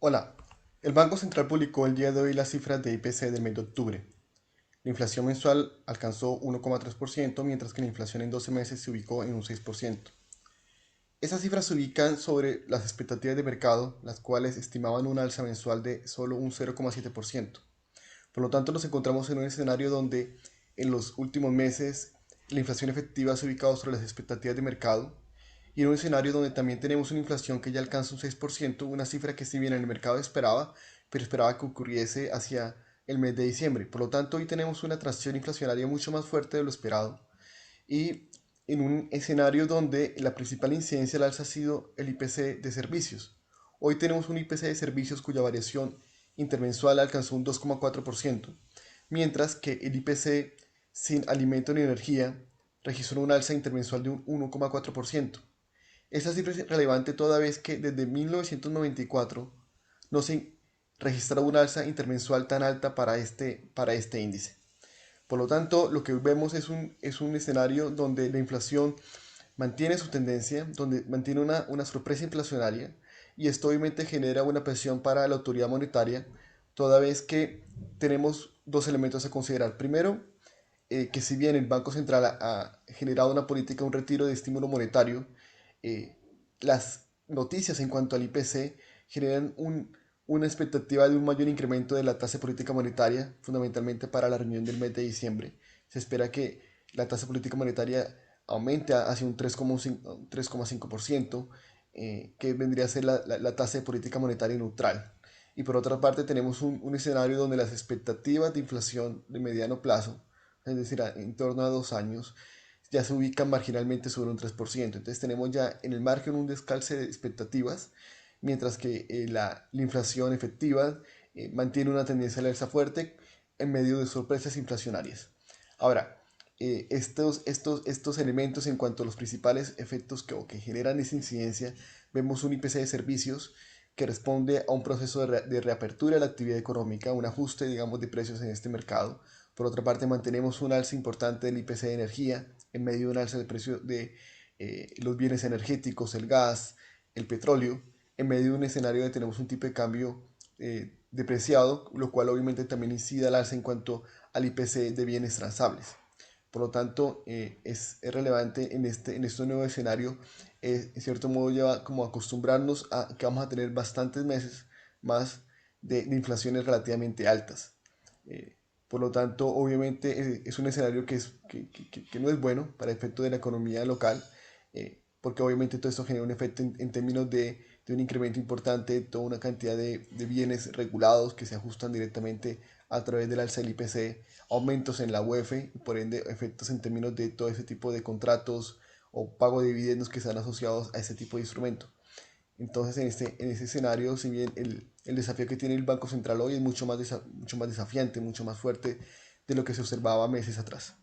Hola, el Banco Central publicó el día de hoy las cifras de IPC del mes de octubre. La inflación mensual alcanzó 1,3%, mientras que la inflación en 12 meses se ubicó en un 6%. Esas cifras se ubican sobre las expectativas de mercado, las cuales estimaban una alza mensual de solo un 0,7%. Por lo tanto, nos encontramos en un escenario donde en los últimos meses la inflación efectiva se ha ubicado sobre las expectativas de mercado y en un escenario donde también tenemos una inflación que ya alcanza un 6%, una cifra que si bien el mercado esperaba, pero esperaba que ocurriese hacia el mes de diciembre. Por lo tanto, hoy tenemos una tracción inflacionaria mucho más fuerte de lo esperado y en un escenario donde la principal incidencia al alza ha sido el IPC de servicios. Hoy tenemos un IPC de servicios cuya variación intermensual alcanzó un 2,4%, mientras que el IPC sin alimento ni energía registró una alza intermensual de un 1,4%. Esta cifra es relevante toda vez que desde 1994 no se registra una alza intermensual tan alta para este índice. Por lo tanto, lo que vemos es un escenario donde la inflación mantiene su tendencia, donde mantiene una sorpresa inflacionaria y esto obviamente genera una presión para la autoridad monetaria, toda vez que tenemos dos elementos a considerar. Primero, que si bien el Banco Central ha generado una política, un retiro de estímulo monetario, eh, las noticias en cuanto al IPC generan una expectativa de un mayor incremento de la tasa de política monetaria, fundamentalmente para la reunión del mes de diciembre. Se espera que la tasa de política monetaria aumente hacia un 3,5%, que vendría a ser la tasa de política monetaria neutral. Y por otra parte tenemos un escenario donde las expectativas de inflación de mediano plazo, es decir, en torno a 2 años, ya se ubican marginalmente sobre un 3%. Entonces tenemos ya en el margen un descalce de expectativas, mientras que la inflación efectiva mantiene una tendencia a la alza fuerte en medio de sorpresas inflacionarias. Ahora, estos elementos en cuanto a los principales efectos que generan esa incidencia, vemos un IPC de servicios que responde a un proceso de reapertura de la actividad económica, un ajuste, digamos, de precios en este mercado. Por otra parte, mantenemos un alza importante del IPC de energía en medio de un alza del precio de los bienes energéticos, el gas, el petróleo, en medio de un escenario donde tenemos un tipo de cambio depreciado, lo cual obviamente también incide al alza en cuanto al IPC de bienes transables. Por lo tanto, es relevante en este nuevo escenario, en cierto modo lleva como acostumbrarnos a que vamos a tener bastantes meses más de inflaciones relativamente altas. Eh, por lo tanto, obviamente es un escenario que no es bueno para el efecto de la economía local, porque obviamente todo esto genera un efecto en términos de un incremento importante de toda una cantidad de bienes regulados que se ajustan directamente a través del alza del IPC, aumentos en la UEF y por ende efectos en términos de todo ese tipo de contratos o pago de dividendos que están asociados a ese tipo de instrumento. Entonces, en ese escenario, si bien el desafío que tiene el Banco Central hoy es mucho más desafiante, mucho más fuerte de lo que se observaba meses atrás.